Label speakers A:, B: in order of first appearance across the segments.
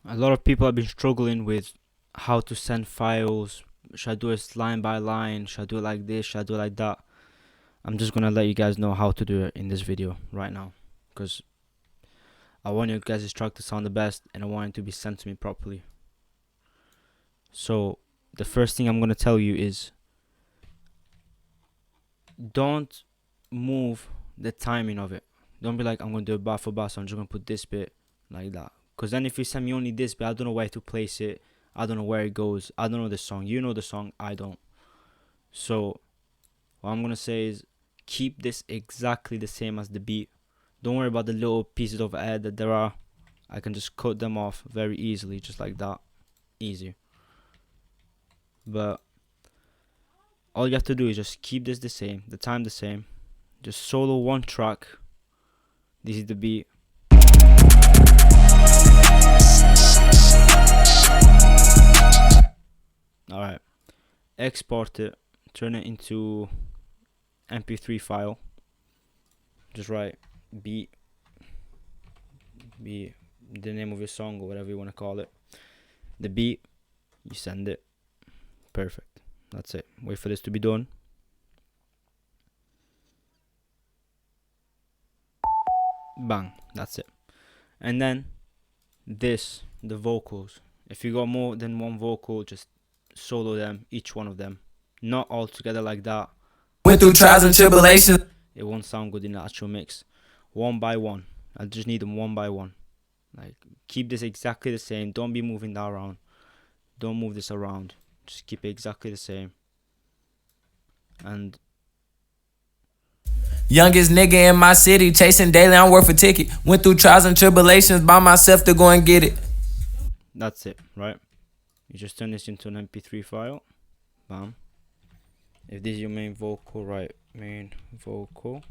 A: A lot of people have been struggling with how to send files. Should I do it line by line? Should I do it like this? Should I do it like that? I'm just gonna let you guys know how to do it in this video right now, because I want you guys' track to sound the best and I want it to be sent to me properly. So the first thing I'm gonna tell you is, don't move the timing of it. Don't be like, I'm gonna do it bar for bar, so I'm just gonna put this bit like that. Because then if you send me only this bit, I don't know where to place it. I don't know where it goes. I don't know the song. You know the song. I don't. So what I'm gonna say is, keep this exactly the same as the beat. Don't worry about the little pieces of air that there are. I can just cut them off very easily, just like that. Easy. But all you have to do is just keep this the same, the time the same. Just solo one track. This is the beat. Alright. Export it. Turn it into MP3 file. Just write beat, the name of your song or whatever you want to call it. The beat. You send it. Perfect. That's it. Wait for this to be done. Bang. That's it. And then this, the vocals. If you got more than one vocal, just solo them, each one of them. Not all together like that.
B: Went through trials and tribulations.
A: It won't sound good in the actual mix. One by one. I just need them one by one. Like, keep this exactly the same. Don't be moving that around. Don't move this around. Just keep it exactly the same. And
B: Youngest nigga in my city, chasing daily, I'm worth a ticket. Went through trials and tribulations by myself to go and get it.
A: that's it, right? You just turn this into an MP3 file. Bam. If this is your main vocal, right? Main vocal.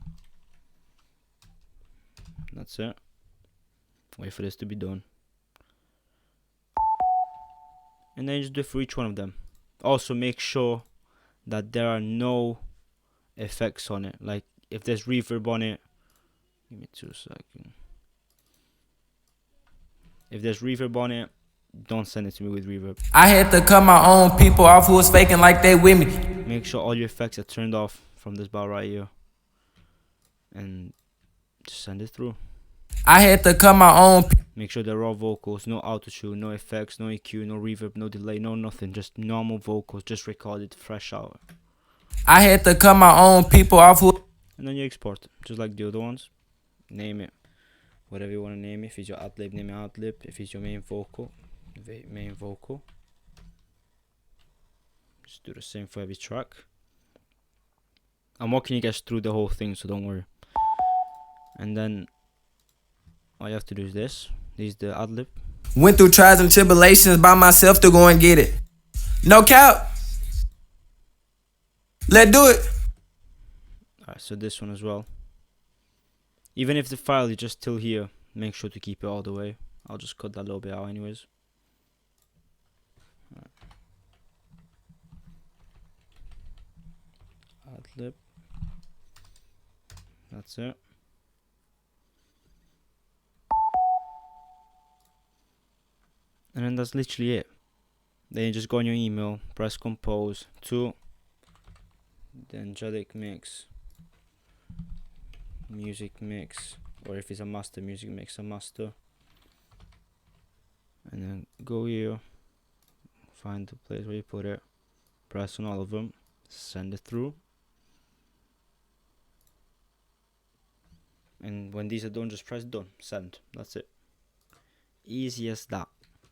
A: That's it. Wait for this to be done. And then just do it for each one of them. Also make sure that there are no effects on it. Like if there's reverb on it, give me 2 seconds. If there's reverb on it, don't send it to me with reverb.
B: I had to cut my own people off who was faking like they with me.
A: Make sure all your effects are turned off from this bar right here. And just send it through.
B: I had to cut my own.
A: Make sure they're raw vocals, no auto-tune, no effects, no EQ, no reverb, no delay, no nothing. Just normal vocals, just recorded fresh out.
B: I had to cut my own people off who.
A: And then you export it, just like the other ones. Name it whatever you want to name it. If it's your ad-lib, name it ad-lib. If it's your main vocal, main vocal. Just do the same for every track. I'm walking you guys through the whole thing, so don't worry. And then all you have to do is this. This is the ad-lib.
B: Went through trials and tribulations by myself to go and get it. No cap. Let's do it.
A: Alright, so this one as well. Even if the file is just still here, make sure to keep it all the way. I'll just cut that little bit out anyways. Ad-lib. That's it. And then that's literally it. Then you just go on your email, press compose to the Angelic mix, music mix, or if it's a master, music mix a master. And then go here, find the place where you put it, press on all of them, send it through. And when these are done, just press done, send. That's it. Easy as that.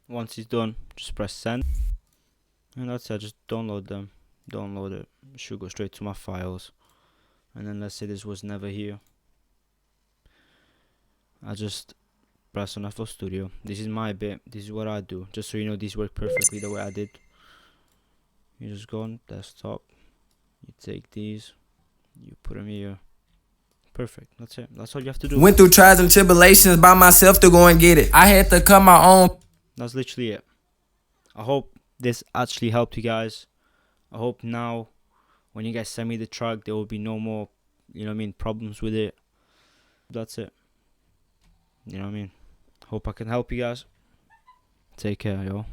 A: Once it's done, just press send. And that's it. Just download them. Download it. It should go straight to my files. And then let's say this was never here. I just press on FL Studio. This is my bit. This is what I do. Just so you know, these work perfectly the way I did. You just go on desktop. You take these. You put them here. Perfect. That's it. That's all you have to do.
B: Went through trials and tribulations by myself to go and get it. I had to cut my own.
A: That's literally it. I hope this actually helped you guys. I hope now when you guys send me the track, there will be no more, problems with it. That's it. You know what I mean? Hope I can help you guys. Take care, yo.